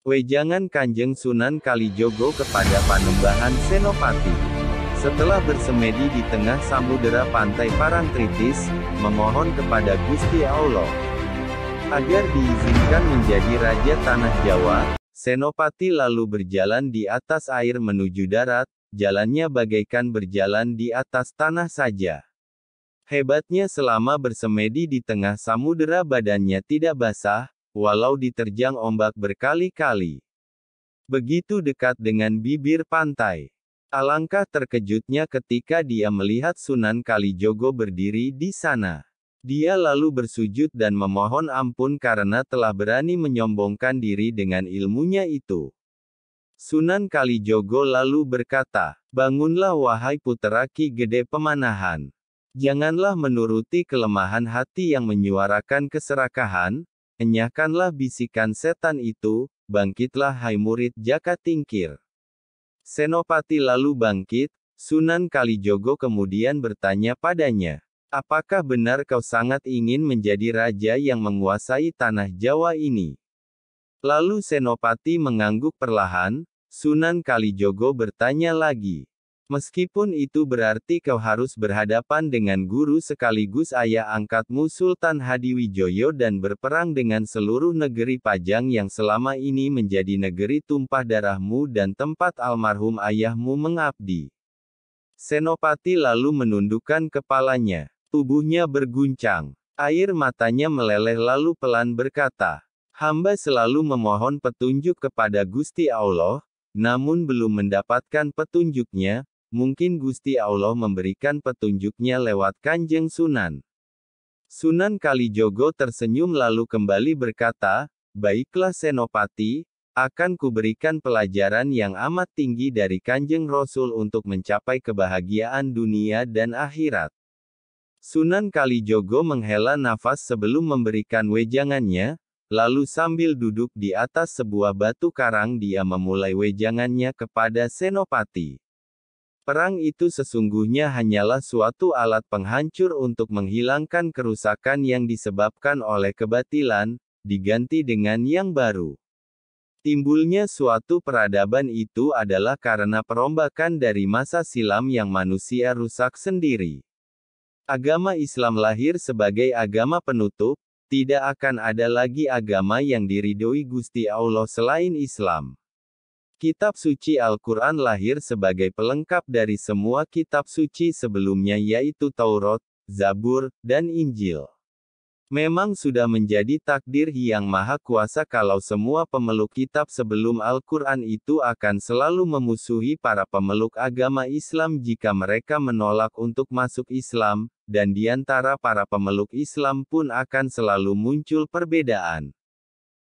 Wejangan Kanjeng Sunan Kalijogo kepada Panembahan Senopati. Setelah bersemedi di tengah samudera pantai Parangtritis, memohon kepada Gusti Allah agar diizinkan menjadi Raja Tanah Jawa, Senopati lalu berjalan di atas air menuju darat, jalannya bagaikan berjalan di atas tanah saja. Hebatnya selama bersemedi di tengah samudera badannya tidak basah, walau diterjang ombak berkali-kali. Begitu dekat dengan bibir pantai. Alangkah terkejutnya ketika dia melihat Sunan Kalijogo berdiri di sana. Dia lalu bersujud dan memohon ampun karena telah berani menyombongkan diri dengan ilmunya itu. Sunan Kalijogo lalu berkata, "Bangunlah wahai putera Ki Gede Pemanahan. Janganlah menuruti kelemahan hati yang menyuarakan keserakahan, enyahkanlah bisikan setan itu, bangkitlah hai murid Jaka Tingkir." Senopati lalu bangkit, Sunan Kalijogo kemudian bertanya padanya, "Apakah benar kau sangat ingin menjadi raja yang menguasai tanah Jawa ini?" Lalu Senopati mengangguk perlahan, Sunan Kalijogo bertanya lagi, "Meskipun itu berarti kau harus berhadapan dengan guru sekaligus ayah angkatmu Sultan Hadiwijoyo dan berperang dengan seluruh negeri Pajang yang selama ini menjadi negeri tumpah darahmu dan tempat almarhum ayahmu mengabdi." Senopati lalu menundukkan kepalanya. Tubuhnya berguncang. Air matanya meleleh lalu pelan berkata, "Hamba selalu memohon petunjuk kepada Gusti Allah, namun belum mendapatkan petunjuknya. Mungkin Gusti Allah memberikan petunjuknya lewat Kanjeng Sunan." Sunan Kalijogo tersenyum lalu kembali berkata, "Baiklah Senopati, akan kuberikan pelajaran yang amat tinggi dari Kanjeng Rasul untuk mencapai kebahagiaan dunia dan akhirat." Sunan Kalijogo menghela nafas sebelum memberikan wejangannya, lalu sambil duduk di atas sebuah batu karang dia memulai wejangannya kepada Senopati. Perang itu sesungguhnya hanyalah suatu alat penghancur untuk menghilangkan kerusakan yang disebabkan oleh kebatilan, diganti dengan yang baru. Timbulnya suatu peradaban itu adalah karena perombakan dari masa silam yang manusia rusak sendiri. Agama Islam lahir sebagai agama penutup, tidak akan ada lagi agama yang diridhoi Gusti Allah selain Islam. Kitab suci Al-Quran lahir sebagai pelengkap dari semua kitab suci sebelumnya yaitu Taurat, Zabur, dan Injil. Memang sudah menjadi takdir Yang Maha Kuasa kalau semua pemeluk kitab sebelum Al-Quran itu akan selalu memusuhi para pemeluk agama Islam jika mereka menolak untuk masuk Islam, dan di antara para pemeluk Islam pun akan selalu muncul perbedaan.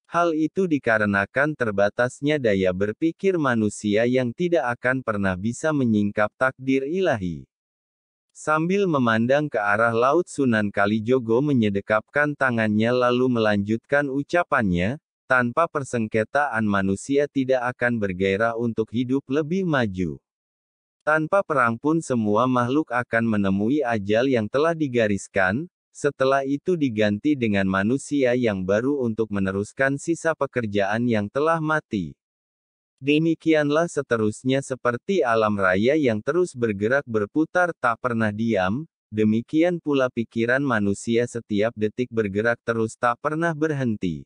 Hal itu dikarenakan terbatasnya daya berpikir manusia yang tidak akan pernah bisa menyingkap takdir ilahi. Sambil memandang ke arah laut Sunan Kalijogo menyedekapkan tangannya lalu melanjutkan ucapannya, "Tanpa persengketaan manusia tidak akan bergairah untuk hidup lebih maju. Tanpa perang pun semua makhluk akan menemui ajal yang telah digariskan, setelah itu diganti dengan manusia yang baru untuk meneruskan sisa pekerjaan yang telah mati. Demikianlah seterusnya seperti alam raya yang terus bergerak berputar tak pernah diam, demikian pula pikiran manusia setiap detik bergerak terus tak pernah berhenti.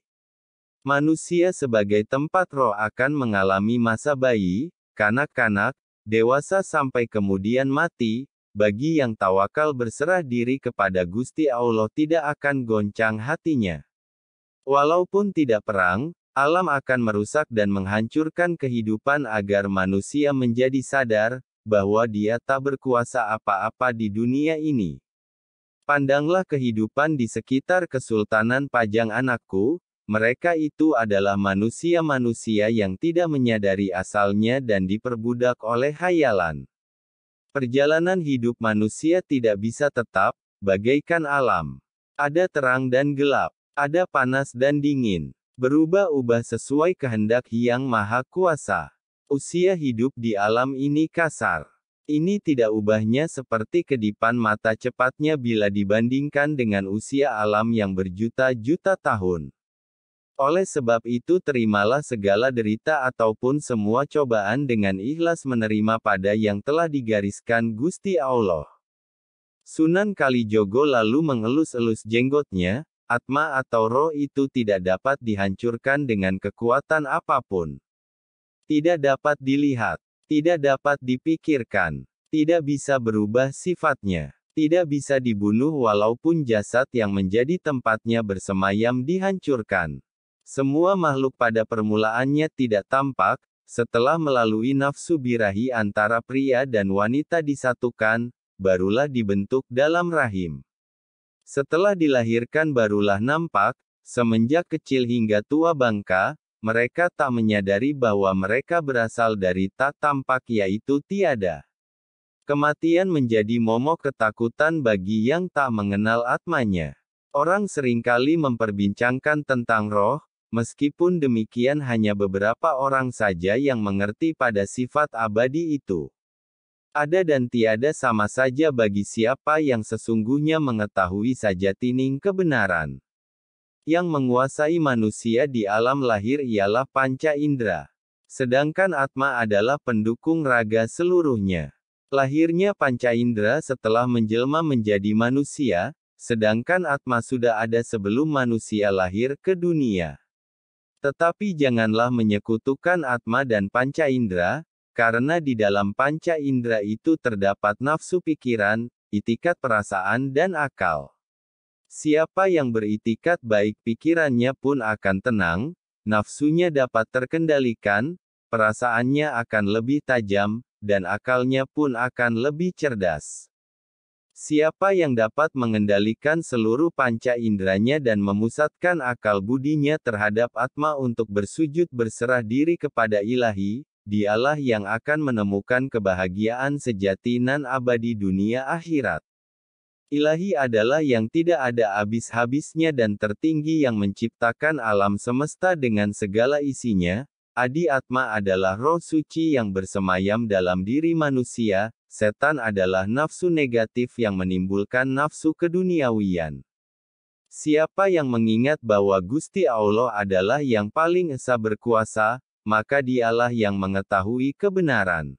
Manusia sebagai tempat roh akan mengalami masa bayi, kanak-kanak, dewasa sampai kemudian mati. Bagi yang tawakal berserah diri kepada Gusti Allah tidak akan goncang hatinya. Walaupun tidak perang, alam akan merusak dan menghancurkan kehidupan agar manusia menjadi sadar, bahwa dia tak berkuasa apa-apa di dunia ini. Pandanglah kehidupan di sekitar Kesultanan Pajang anakku, mereka itu adalah manusia-manusia yang tidak menyadari asalnya dan diperbudak oleh khayalan. Perjalanan hidup manusia tidak bisa tetap, bagaikan alam. Ada terang dan gelap, ada panas dan dingin. Berubah-ubah sesuai kehendak Yang Maha Kuasa. Usia hidup di alam ini kasar. Ini tidak ubahnya seperti kedipan mata cepatnya bila dibandingkan dengan usia alam yang berjuta-juta tahun. Oleh sebab itu terimalah segala derita ataupun semua cobaan dengan ikhlas menerima pada yang telah digariskan Gusti Allah. Sunan Kalijogo lalu mengelus-elus jenggotnya, atma atau roh itu tidak dapat dihancurkan dengan kekuatan apapun. Tidak dapat dilihat, tidak dapat dipikirkan, tidak bisa berubah sifatnya, tidak bisa dibunuh walaupun jasad yang menjadi tempatnya bersemayam dihancurkan. Semua makhluk pada permulaannya tidak tampak, setelah melalui nafsu birahi antara pria dan wanita disatukan, barulah dibentuk dalam rahim. Setelah dilahirkan barulah nampak, semenjak kecil hingga tua bangka, mereka tak menyadari bahwa mereka berasal dari tak tampak yaitu tiada. Kematian menjadi momok ketakutan bagi yang tak mengenal atmanya. Orang seringkali memperbincangkan tentang roh, meskipun demikian hanya beberapa orang saja yang mengerti pada sifat abadi itu. Ada dan tiada sama saja bagi siapa yang sesungguhnya mengetahui sajatining kebenaran. Yang menguasai manusia di alam lahir ialah panca indera. Sedangkan atma adalah pendukung raga seluruhnya. Lahirnya panca indera setelah menjelma menjadi manusia, sedangkan atma sudah ada sebelum manusia lahir ke dunia. Tetapi janganlah menyekutukan atma dan panca indera, karena di dalam panca indera itu terdapat nafsu pikiran, itikat perasaan dan akal. Siapa yang beritikat baik pikirannya pun akan tenang, nafsunya dapat terkendalikan, perasaannya akan lebih tajam, dan akalnya pun akan lebih cerdas. Siapa yang dapat mengendalikan seluruh panca inderanya dan memusatkan akal budinya terhadap atma untuk bersujud berserah diri kepada ilahi, dialah yang akan menemukan kebahagiaan sejati nan abadi dunia akhirat. Ilahi adalah yang tidak ada habis-habisnya dan tertinggi yang menciptakan alam semesta dengan segala isinya. Adi atma adalah roh suci yang bersemayam dalam diri manusia, setan adalah nafsu negatif yang menimbulkan nafsu keduniawian. Siapa yang mengingat bahwa Gusti Allah adalah yang paling esa berkuasa, maka dialah yang mengetahui kebenaran.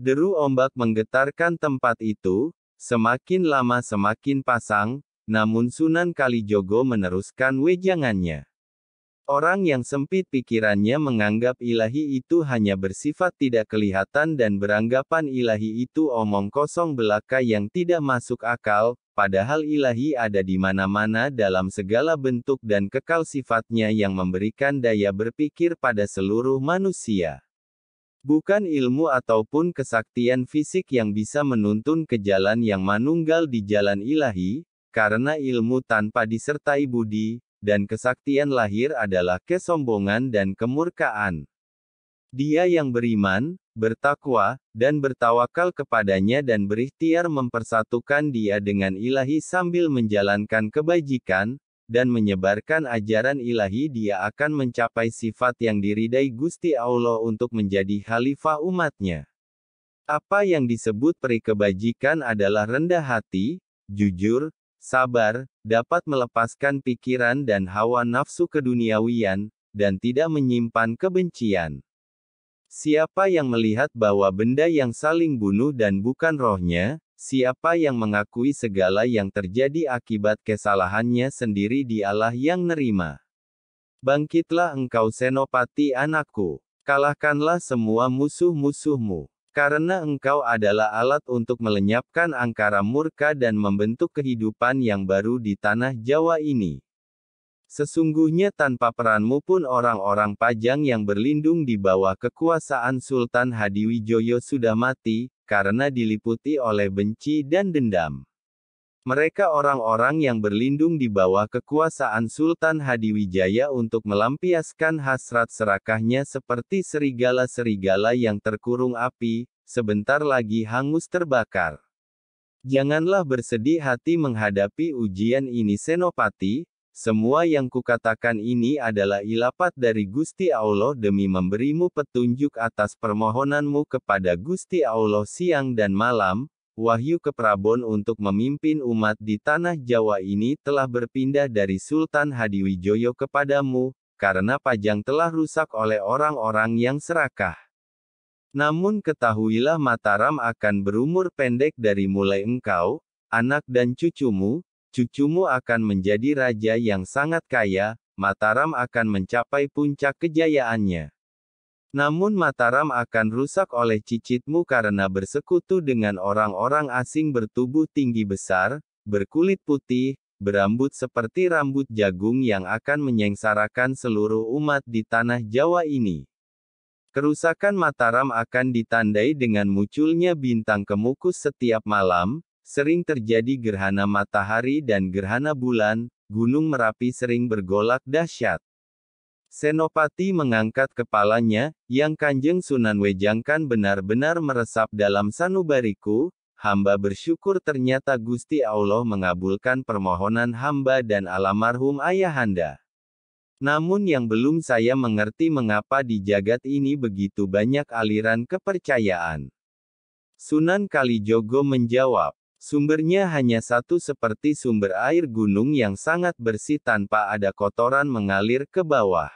Deru ombak menggetarkan tempat itu, semakin lama semakin pasang, namun Sunan Kalijogo meneruskan wejangannya. Orang yang sempit pikirannya menganggap ilahi itu hanya bersifat tidak kelihatan dan beranggapan ilahi itu omong kosong belaka yang tidak masuk akal, padahal ilahi ada di mana-mana dalam segala bentuk dan kekal sifatnya yang memberikan daya berpikir pada seluruh manusia. Bukan ilmu ataupun kesaktian fisik yang bisa menuntun ke jalan yang manunggal di jalan ilahi, karena ilmu tanpa disertai budi, dan kesaktian lahir adalah kesombongan dan kemurkaan. Dia yang beriman, bertakwa, dan bertawakal kepadanya dan berikhtiar mempersatukan dia dengan ilahi sambil menjalankan kebajikan, dan menyebarkan ajaran ilahi dia akan mencapai sifat yang diridai Gusti Allah untuk menjadi khalifah umatnya. Apa yang disebut peri kebajikan adalah rendah hati, jujur, sabar, dapat melepaskan pikiran dan hawa nafsu keduniawian, dan tidak menyimpan kebencian. Siapa yang melihat bahwa benda yang saling bunuh dan bukan rohnya, siapa yang mengakui segala yang terjadi akibat kesalahannya sendiri dialah yang nerima. Bangkitlah engkau Senopati anakku, kalahkanlah semua musuh-musuhmu. Karena engkau adalah alat untuk melenyapkan angkara murka dan membentuk kehidupan yang baru di tanah Jawa ini. Sesungguhnya tanpa peranmu pun orang-orang Pajang yang berlindung di bawah kekuasaan Sultan Hadiwijoyo sudah mati, karena diliputi oleh benci dan dendam. Mereka orang-orang yang berlindung di bawah kekuasaan Sultan Hadiwijaya untuk melampiaskan hasrat serakahnya seperti serigala-serigala yang terkurung api, sebentar lagi hangus terbakar. Janganlah bersedih hati menghadapi ujian ini Senopati, semua yang kukatakan ini adalah ilapat dari Gusti Allah demi memberimu petunjuk atas permohonanmu kepada Gusti Allah siang dan malam. Wahyu keprabon untuk memimpin umat di tanah Jawa ini telah berpindah dari Sultan Hadiwijoyo kepadamu, karena pajang telah rusak oleh orang-orang yang serakah. Namun ketahuilah Mataram akan berumur pendek dari mulai engkau, anak dan cucumu akan menjadi raja yang sangat kaya, Mataram akan mencapai puncak kejayaannya. Namun Mataram akan rusak oleh cicitmu karena bersekutu dengan orang-orang asing bertubuh tinggi besar, berkulit putih, berambut seperti rambut jagung yang akan menyengsarakan seluruh umat di tanah Jawa ini. Kerusakan Mataram akan ditandai dengan munculnya bintang kemukus setiap malam, sering terjadi gerhana matahari dan gerhana bulan, Gunung Merapi sering bergolak dahsyat. Senopati mengangkat kepalanya, yang Kanjeng Sunan wejangkan benar-benar meresap dalam sanubariku. Hamba bersyukur ternyata Gusti Allah mengabulkan permohonan hamba dan almarhum ayahanda. Namun yang belum saya mengerti mengapa di jagat ini begitu banyak aliran kepercayaan. Sunan Kalijogo menjawab, sumbernya hanya satu seperti sumber air gunung yang sangat bersih tanpa ada kotoran mengalir ke bawah.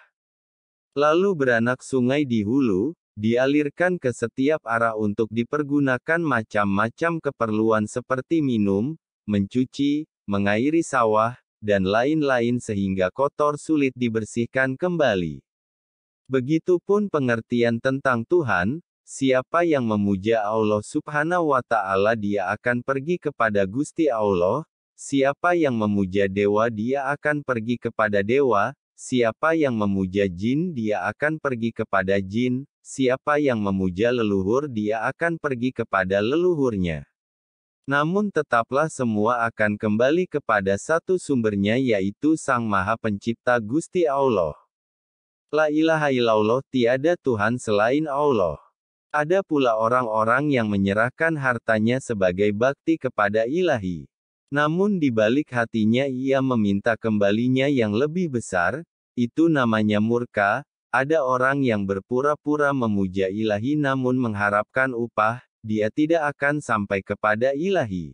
Lalu beranak sungai di hulu, dialirkan ke setiap arah untuk dipergunakan macam-macam keperluan seperti minum, mencuci, mengairi sawah, dan lain-lain sehingga kotor sulit dibersihkan kembali. Begitupun pengertian tentang Tuhan, siapa yang memuja Allah Subhanahu wa Ta'ala dia akan pergi kepada Gusti Allah, siapa yang memuja dewa dia akan pergi kepada dewa, siapa yang memuja jin dia akan pergi kepada jin, siapa yang memuja leluhur dia akan pergi kepada leluhurnya. Namun tetaplah semua akan kembali kepada satu sumbernya yaitu Sang Maha Pencipta Gusti Allah. La ilaha illallah tiada Tuhan selain Allah. Ada pula orang-orang yang menyerahkan hartanya sebagai bakti kepada ilahi. Namun di balik hatinya ia meminta kembalinya yang lebih besar, itu namanya murka. Ada orang yang berpura-pura memuja ilahi namun mengharapkan upah, dia tidak akan sampai kepada ilahi.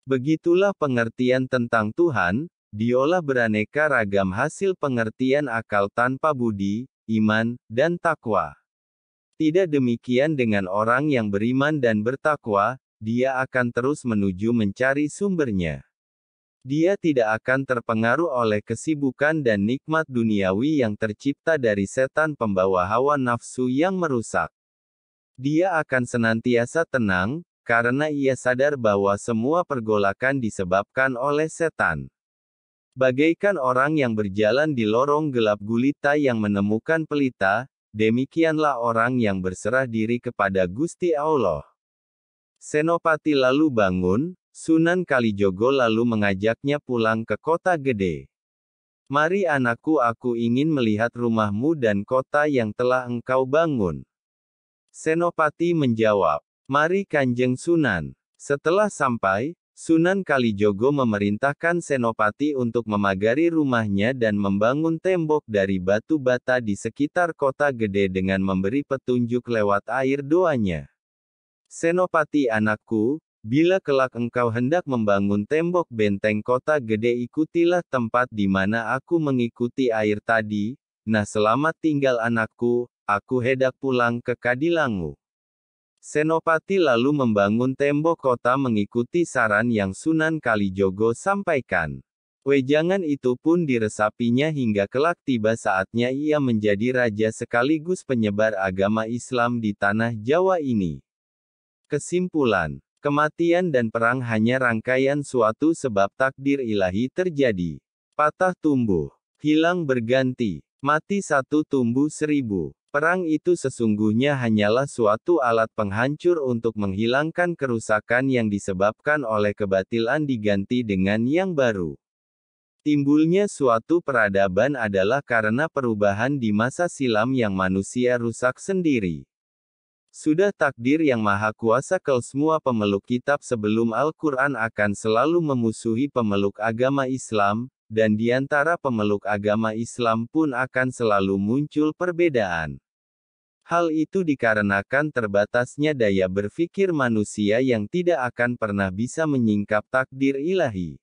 Begitulah pengertian tentang Tuhan, diolah beraneka ragam hasil pengertian akal tanpa budi, iman, dan takwa. Tidak demikian dengan orang yang beriman dan bertakwa, dia akan terus menuju mencari sumbernya. Dia tidak akan terpengaruh oleh kesibukan dan nikmat duniawi yang tercipta dari setan pembawa hawa nafsu yang merusak. Dia akan senantiasa tenang, karena ia sadar bahwa semua pergolakan disebabkan oleh setan. Bagaikan orang yang berjalan di lorong gelap gulita yang menemukan pelita, demikianlah orang yang berserah diri kepada Gusti Allah. Senopati lalu bangun. Sunan Kalijogo lalu mengajaknya pulang ke kota gede. Mari anakku, aku ingin melihat rumahmu dan kota yang telah engkau bangun. Senopati menjawab, mari Kanjeng Sunan. Setelah sampai, Sunan Kalijogo memerintahkan Senopati untuk memagari rumahnya dan membangun tembok dari batu bata di sekitar kota gede dengan memberi petunjuk lewat air doanya. Senopati anakku, bila kelak engkau hendak membangun tembok benteng kota gede ikutilah tempat di mana aku mengikuti air tadi, nah selamat tinggal anakku, aku hendak pulang ke Kadilangu. Senopati lalu membangun tembok kota mengikuti saran yang Sunan Kalijogo sampaikan. Wejangan itu pun diresapinya hingga kelak tiba saatnya ia menjadi raja sekaligus penyebar agama Islam di tanah Jawa ini. Kesimpulan. Kematian dan perang hanya rangkaian suatu sebab takdir ilahi terjadi. Patah tumbuh, hilang berganti, mati satu tumbuh seribu. Perang itu sesungguhnya hanyalah suatu alat penghancur untuk menghilangkan kerusakan yang disebabkan oleh kebatilan diganti dengan yang baru. Timbulnya suatu peradaban adalah karena perubahan di masa silam yang manusia rusak sendiri. Sudah takdir yang maha kuasa kalau semua pemeluk kitab sebelum Al-Quran akan selalu memusuhi pemeluk agama Islam, dan di antara pemeluk agama Islam pun akan selalu muncul perbedaan. Hal itu dikarenakan terbatasnya daya berpikir manusia yang tidak akan pernah bisa menyingkap takdir ilahi.